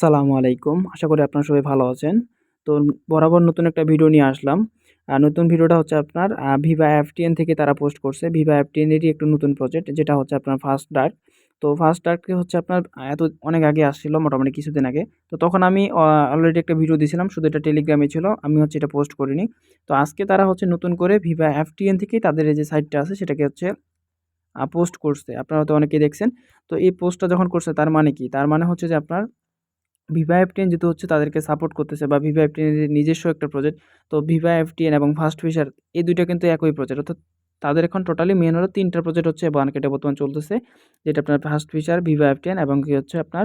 আসসালামু আলাইকুম। আশা করি আপনারা সবাই ভালো আছেন। তো বরাবর নতুন একটা ভিডিও নিয়ে আসলাম। নতুন ভিডিওটা হচ্ছে আপনার ভিভা এফটিএন থেকে তারা পোস্ট করছে। ভিভা এফটিএন এরই একটু নতুন প্রজেক্ট যেটা হচ্ছে আপনার ফাস্ট ডার্ক। তো ফাস্ট ডার্কে হচ্ছে আপনার অনেক আগে আসছিল মোটামুটি কিছুদিন আগে। তো তখন আমি অলরেডি একটা ভিডিও দিয়েছিলাম। শুধু এটা টেলিগ্রামে ছিল। আমি হচ্ছে এটা পোস্ট করিনি। তো আজকে তারা হচ্ছে নতুন করে ভিভা এফটিএন থেকেই তাদের এই যে সাইটটা আছে সেটাকে হচ্ছে পোস্ট করছে। আপনারা হয়তো অনেকেই দেখছেন। তো এই পোস্টটা যখন করছে তার মানে কি? তার মানে হচ্ছে যে আপনার ভিভা এফটিএন যেহেতু হচ্ছে তাদেরকে সাপোর্ট করতেছে বা ভিভা এফটিএন এর নিজস্ব একটা প্রজেক্ট। তো ভিভা এফটিএন এবং ফাস্ট ফিশার এই ২ টা কিন্তু একই প্রজেক্ট। অর্থাৎ তাদের এখন টোটালি মেইন হলো ৩ টা প্রজেক্ট হচ্ছে মার্কেটে বর্তমান চলতেছে। যেটা আপনার ফাস্ট ফিশার, ভিভা এফটিএন এবং কি হচ্ছে আপনার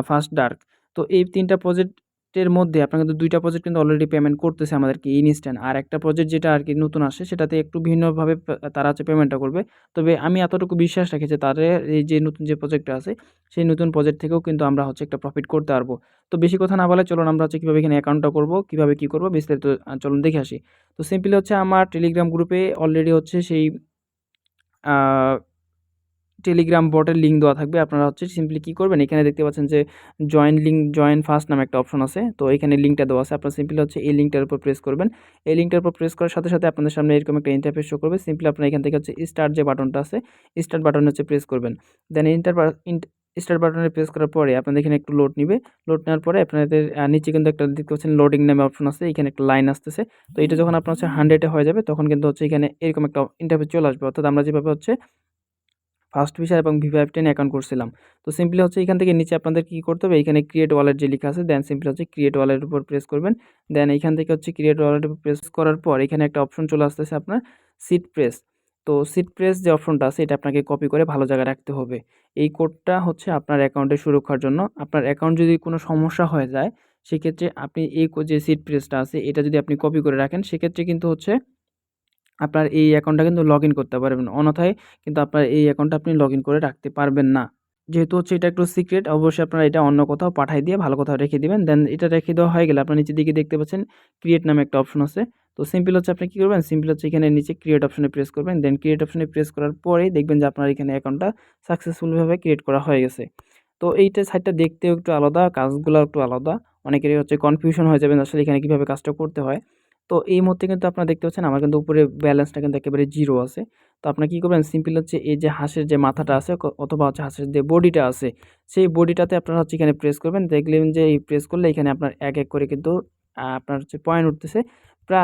ফাস্ট ডার্ক। তো এই ৩ টা প্রজেক্টের মধ্যে আপনার কিন্তু ২ টা প্রজেক্ট কিন্তু অলরেডি পেমেন্ট করতেছে আমাদেরকে ইনস্ট্যান্ট। আর একটা প্রজেক্ট যেটা আরকি নতুন আসছে সেটাতে একটু ভিন্নভাবে তারা হচ্ছে পেমেন্টটা করবে। তবে আমি এতটুকু বিশ্বাস রাখি যে তাদের এই যে নতুন যে প্রজেক্টটা আছে, সেই নতুন প্রজেক্ট থেকেও কিন্তু আমরা হচ্ছে একটা প্রফিট করতে পারবো। তো বেশি কথা না বলে চলুন আমরা হচ্ছে কীভাবে এখানে অ্যাকাউন্টটা করব, কীভাবে কী করব বিস্তারিত চলুন দেখে আসি। তো সিম্পলি হচ্ছে আমার টেলিগ্রাম গ্রুপে অলরেডি হচ্ছে সেই আ টেলিগ্রাম বটের লিঙ্ক দেওয়া থাকবে। আপনারা হচ্ছে সিম্পলি কী করবেন, এখানে দেখতে পাচ্ছেন যে জয়েন ফার্স্ট নামে একটা অপশন আছে। তো এখানে লিঙ্কটা দেওয়া আছে। আপনারা সিম্পলি হচ্ছে এই লিঙ্কটার উপর প্রেস করবেন। এই লিঙ্কটার উপর প্রেস করার সাথে সাথে আপনাদের সামনে এরকম একটা ইন্টারফেস শো করবে। সিম্পলি আপনারা এখান থেকে হচ্ছে স্টার্ট যে বাটনটা আছে, স্টার্ট বাটনে হচ্ছে প্রেস করবেন। দেন স্টার্ট বাটনে প্রেস করার পরে আপনাদের এখানে একটু লোড নিবে। লোড নেওয়ার পরে আপনাদের নিচে কিন্তু একটা দেখতে পাচ্ছেন লোডিং নামে অপশন আছে। এখানে একটা লাইন আসতেছে। তো এটা যখন আপনার হচ্ছে 100 এ হয়ে যাবে তখন কিন্তু হচ্ছে এখানে এরকম একটা ইন্টারফেস চলে আসবে। অর্থাৎ আমরা যেভাবে হচ্ছে ফার্স্ট ভিসা এবং ভিভা অ্যাপ টেনে অ্যাকাউন্ট করছিলাম। তো সিম্পলি হচ্ছে এখান থেকে নিচে আপনাদের কি করতে হবে, এখানে ক্রিয়েট ওয়ালেট যে লেখা আছে দেন সিম্পলি হচ্ছে ক্রিয়েট ওয়ালেটের উপর প্রেস করবেন। দেন এখান থেকে হচ্ছে ক্রিয়েট ওয়ালেটের উপর প্রেস করার পর এখানে একটা অপশন চলে আসতেছে আপনার সিট প্রেস। তো সিট প্রেস যে অপশনটা আছে এটা আপনাকে কপি করে ভালো জায়গায় রাখতে হবে। এই কোডটা হচ্ছে আপনার অ্যাকাউন্টের সুরক্ষার জন্য। আপনার অ্যাকাউন্ট যদি কোনো সমস্যা হয়ে যায় সেক্ষেত্রে আপনি এই যে সিট প্রেসটা আছে এটা যদি আপনি কপি করে রাখেন সেক্ষেত্রে কিন্তু হচ্ছে আপনার এই অ্যাকাউন্টটা কিন্তু লগইন করতে পারবেন। অন্যথায় কিন্তু আপনার এই অ্যাকাউন্টটা আপনি লগইন করে রাখতে পারবেন না। যেহেতু হচ্ছে এটা একটু সিক্রেট অবশ্যই আপনারা এটা অন্য কোথাও পাঠায় দিয়ে ভালো কোথাও রেখে দিবেন। দেন এটা রেখে দেওয়া হয়ে গেলে আপনার নিচের দিকে দেখতে পাচ্ছেন ক্রিয়েট নামে একটা অপশন আছে। তো সিম্পল হচ্ছে আপনি কি করবেন? সিম্পল হচ্ছে এখানে নিচে ক্রিয়েট অপশনে প্রেস করবেন। দেন ক্রিয়েট অপশনে প্রেস করার পরেই দেখবেন যে আপনার এখানে অ্যাকাউন্টটা সাকসেসফুল ভাবে ক্রিয়েট করা হয়ে গেছে। তো এইটা সাইটটা দেখতেও একটু আলাদা, কাজগুলাও একটু আলাদা। অনেকেরই হচ্ছে কনফিউশন হয়ে যাবেন আসলে এখানে কিভাবে কাজটা করতে হয়। তো এই মুহূর্তে কিন্তু আপনারা দেখতে পাচ্ছেন আমার কিন্তু উপরে ব্যালেন্সটা কিন্তু একেবারে 0 আছে। তো আপনারা কি করবেন? সিম্পল হচ্ছে এই যে হাঁসের যে মাথাটা আছে অথবা হচ্ছে হাঁসের যে বডিটা আছে, সেই বডিটাতে আপনারা হচ্ছে এখানে প্রেস করবেন। দেখলেন যে এই প্রেস করলে এখানে আপনার এক, এক করে কিন্তু আপনার হচ্ছে পয়েন্ট উঠতেছে। প্রা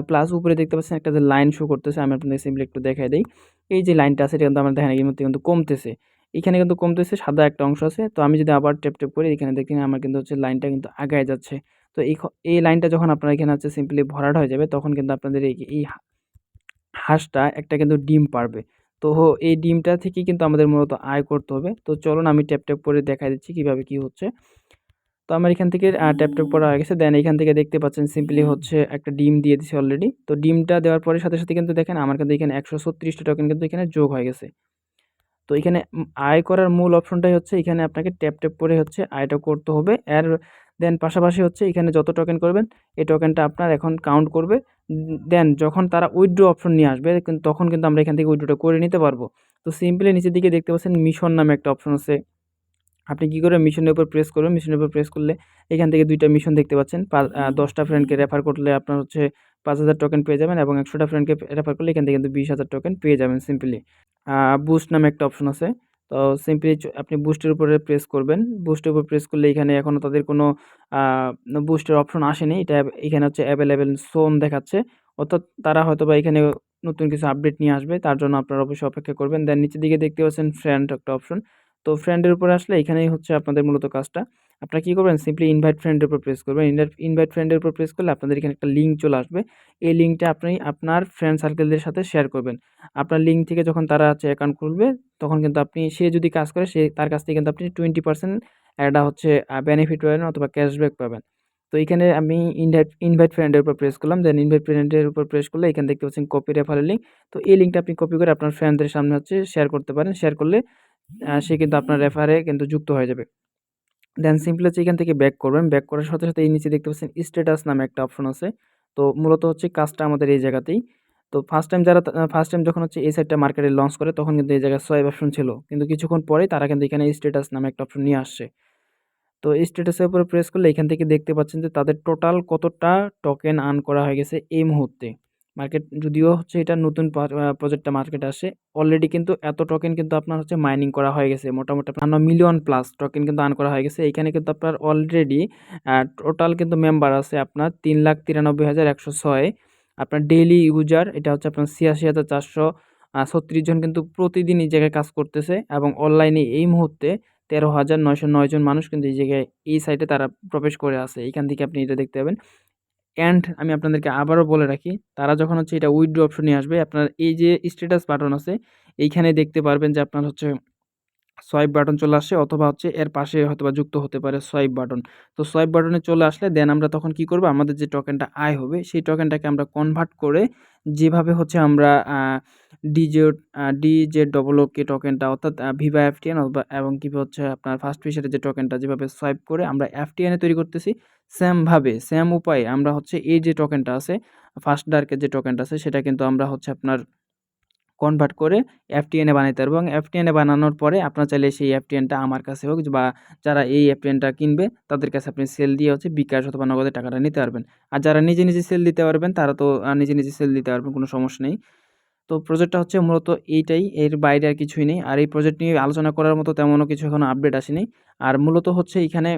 প্লাস উপরে দেখতে পাচ্ছেন একটা যে লাইন শো করতেছে। আমি আপনাদের সিম্পলি একটু দেখায় দেই। এই যে লাইনটা আছে এটা কিন্তু আমরা দেখেন এই মুহূর্তে কিন্তু কমতেছে। এখানে কিন্তু কমতেছে, সাদা একটা অংশ আছে। তো আমি যদি আবার ট্যাপ করি এখানে দেখেন আমার কিন্তু হচ্ছে লাইনটা কিন্তু আগায় যাচ্ছে। তো এই লাইনটা যখন আপনারা এখানে হচ্ছে সিম্পলি ভরাট হয়ে যাবে তখন কিন্তু আপনাদের এই হাঁসটা একটা কিন্তু ডিম পারবে। তো এই ডিমটা থেকেই কিন্তু আমাদের মূলত আয় করতে হবে। তো চলুন আমি ট্যাপ করে দেখায় দিচ্ছি কিভাবে কি হচ্ছে। তো আমার এখান থেকে ট্যাপ করা হয়ে গেছে। দেন এখান থেকে দেখতে পাচ্ছেন সিম্পলি হচ্ছে একটা ডিম দিয়ে দিছি অলরেডি। তো ডিমটা দেওয়ার পরে সাথে, সাথে কিন্তু দেখেন আমার কিন্তু এখানে ১৩৬ টা টোকেন কিন্তু এখানে যোগ হয়ে গেছে। তো এখানে আয় করার মূল অপশনটাই হচ্ছে এখানে আপনাকে ট্যাপ করে হচ্ছে আয়টা করতে হবে। দেন পাশাপাশি হচ্ছে এখানে যত টোকেন করবেন এই টোকেনটা আপনার এখন কাউন্ট করবে। দেন যখন তারা উইথড্র অপশন নিয়ে আসবে তখন কিন্তু আমরা এখান থেকে উইথড্রটা করে নিতে পারবো। তো সিম্পলি নিচের দিকে দেখতে পাচ্ছেন মিশন নামে একটা অপশন আছে। আপনি কি করবেন মিশনের উপর প্রেস করবেন। মিশনের উপর প্রেস করলে এখান থেকে ২ টা মিশন দেখতে পাচ্ছেন। ১০ টা ফ্রেন্ডকে রেফার করলে আপনার হচ্ছে ৫,০০০ টোকেন পেয়ে যাবেন এবং ১০০ টা ফ্রেন্ডকে রেফার করলে এখান থেকে কিন্তু ২০,০০০ টোকেন পেয়ে যাবেন সিম্পলি। বুস্ট নামে একটা অপশন আছে। তো সিম্পলি আপনি বুস্টের উপরে প্রেস করবেন। বুস্টের উপর প্রেস করলে এখানে এখনো তাদের কোনো আ বুস্টের অপশন আসেনি। এখানে হচ্ছে এভেইলেবল সোন দেখাচ্ছে। অর্থাৎ তারা হয়তোবা এখানে নতুন কিছু আপডেট নিয়ে আসবে। তার জন্য আপনারা অবশ্যই অপেক্ষা করবেন। দেন নিচের দিকে দেখতে পাচ্ছেন ফ্রেন্ড একটা অপশন। তো ফ্রেন্ডের উপরে আসলে এখানেই হচ্ছে আপনাদের মূলত কাজটা। আপনারা কি করবেন? সিম্পলি ইনভাইট ফ্রেন্ডের উপর প্রেস করবেন। ইনভাইট ফ্রেন্ডের উপর প্রেস করলে আপনাদের এখানে একটা লিঙ্ক চলে আসবে। এই লিঙ্কটা আপনি আপনার ফ্রেন্ড সার্কেলদের সাথে শেয়ার করবেন। আপনার লিঙ্ক থেকে যখন তারা হচ্ছে অ্যাকাউন্ট খুলবে তখন কিন্তু সে যদি কাজ করে তার কাছ থেকে কিন্তু আপনি 20% একটা হচ্ছে বেনিফিট পাবেন অথবা ক্যাশব্যাক পাবেন। তো এইখানে আমি ইনভাইট ফ্রেন্ডের উপর প্রেস করলাম। দেন ইনভাইট ফ্রেন্ডের উপর প্রেস করলে এখানে দেখতে পাচ্ছেন কপি রেফারেল লিঙ্ক। তো এই লিঙ্কটা আপনি কপি করে আপনার ফ্রেন্ডদের সামনে হচ্ছে শেয়ার করতে পারেন। শেয়ার করলে সে কিন্তু আপনার রেফারে কিন্তু যুক্ত হয়ে যাবে। দেন সিম্পলি হচ্ছে এখান থেকে ব্যাক করবেন। ব্যাক করার সাথে, সাথে এই নিচে দেখতে পাচ্ছেন স্ট্যাটাস নামে একটা অপশন আছে। তো মূলত হচ্ছে কাজটা আমাদের এই জায়গাতেই। তো ফার্স্ট টাইম যখন হচ্ছে এই সাইটটা মার্কেটে লঞ্চ করে তখন কিন্তু এই জায়গায় সোয়াইপ অপশন ছিল। কিন্তু কিছুক্ষণ পরেই তারা কিন্তু এখানে স্ট্যাটাস নামে একটা অপশন নিয়ে আসছে। তো স্ট্যাটাসের উপরে প্রেস করলে এখান থেকে দেখতে পাচ্ছেন যে তাদের টোটাল কতটা টোকেন আর্ন করা হয়ে গেছে এই মুহূর্তে। মার্কেট যদিও হচ্ছে এটা নতুন প্রজেক্টটা মার্কেটে আসে। অলরেডি কিন্তু এত টোকেন কিন্তু আপনার হচ্ছে মাইনিং করা হয়ে গেছে। মোটামুটি আপনার ৫২ মিলিয়ন প্লাস টোকেন কিন্তু আর্ন করা হয়ে গেছে। এইখানে কিন্তু আপনার অলরেডি টোটাল কিন্তু মেম্বার আছে আপনার ৩,৯৩,১০৬। আপনার ডেইলি ইউজার এটা হচ্ছে আপনার ৮৬,৪৩৬ জন কিন্তু প্রতিদিন এই জায়গায় কাজ করতেছে এবং অনলাইনে এই মুহূর্তে ১৩,৯০৯ জন মানুষ কিন্তু এই জায়গায় এই সাইটে তারা প্রবেশ করে আছে। এইখান থেকে আপনি এটা দেখতে পাবেন। অ্যান্ড আমি আপনাদেরকে আবারও বলে রাখি, তারা যখন হচ্ছে এটা উইথড্র অপশনে আসবে, আপনার এই যে স্ট্যাটাস বাটন আছে, এইখানে দেখতে পারবেন যে আপনার হচ্ছে সোয়াইপ বাটন চলে আসে অথবা হচ্ছে এর পাশে হয়তোবা যুক্ত হতে পারে সোয়াইপ বাটন। তো সোয়াইপ বাটনে চলে আসলে দেন আমরা তখন কি করব? আমাদের যে টোকেনটা আয় হবে, সেই টোকেনটাকে আমরা কনভার্ট করে যেভাবে হচ্ছে আমরা DZOOK টোকেনটা অর্থাৎ ভিভা এফটিএন এবং কি হচ্ছে আপনার ফার্স্ট ফিশারের যে টোকেনটা যেভাবে সোয়াইপ করে আমরা এফটিএন এ তৈরি করতেছি, সেম উপায়ে আমরা হচ্ছে এই যে টোকেনটা আছে, ফার্স্ট ডার্কের যে টোকেনটা আছে সেটা কিন্তু আমরা হচ্ছে আপনার কনভার্ট করে এফটিএন এ বানাইতে পারবো এবং এফটিএন এ বানানোর পরে আপনার চাইলে সেই এফটিএনটা আমার কাছে হোক বা যারা এই এফটিএনটা কিনবে তাদের কাছে আপনি সেল দিয়ে হচ্ছে বিকাশ অথবা নগদে টাকাটা নিতে পারবেন। আর যারা নিজে সেল দিতে পারবেন তারা তো নিজে সেল দিতে পারবেন, কোনো সমস্যা নেই। তো প্রজেক্টটা হচ্ছে মূলত এইটাই, এর বাইরে আর কিছুই নেই। আর এই প্রজেক্ট নিয়ে আলোচনা করার মতো তেমনও কিছু এখনো আপডেট আসেনি। আর মূলত হচ্ছে এইখানে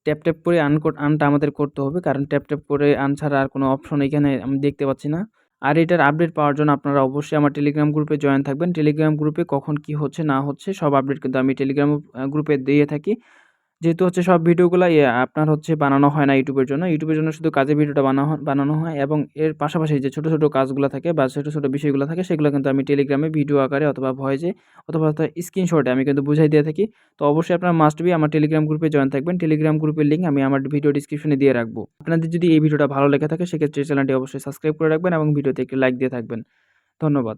ট্যাপ করে আর্নটা আমাদের করতে হবে। কারণ ট্যাপ করে আর্ন ছাড়া আর কোনো অপশন এখানে আমি দেখতে পাচ্ছি না। আর এটার আপডেট পাওয়ার জন্য আপনারা অবশ্যই আমার টেলিগ্রাম গ্রুপে জয়েন থাকবেন। টেলিগ্রাম গ্রুপে কখন কি হচ্ছে না হচ্ছে সব আপডেট কিন্তু আমি টেলিগ্রাম গ্রুপে দিয়ে থাকি। যেহেতু হচ্ছে সব ভিডিওগুলা আপনার হচ্ছে বানানো হয় না ইউটিউবের জন্য। ইউটিউবের জন্য শুধু কাজের ভিডিওটা বানানো হয় এবং এর পাশাপাশি যে ছোট কাজগুলা থাকে বা ছোট বিষয়গুলো থাকে সেগুলো কিন্তু আমি টেলিগ্রামে ভিডিও আকারে অথবা ভয়েসে অথবা স্ক্রিনশটে আমি কিন্তু বুঝাই দিয়ে থাকি। তো অবশ্যই আপনারা মাস্ট বি আমার টেলিগ্রাম গ্রুপে জয়েন থাকবেন। টেলিগ্রাম গ্রুপের লিঙ্ক আমি আমার ভিডিও ডেসক্রিপশনে দিয়ে রাখবো। আপনাদের যদি এই ভিডিওটা ভালো লেগে থাকে সেক্ষেত্রে চ্যানেলটি অবশ্যই সাবস্ক্রাইব করে রাখবেন এবং ভিডিওতে একটি লাইক দিয়ে থাকবেন। ধন্যবাদ।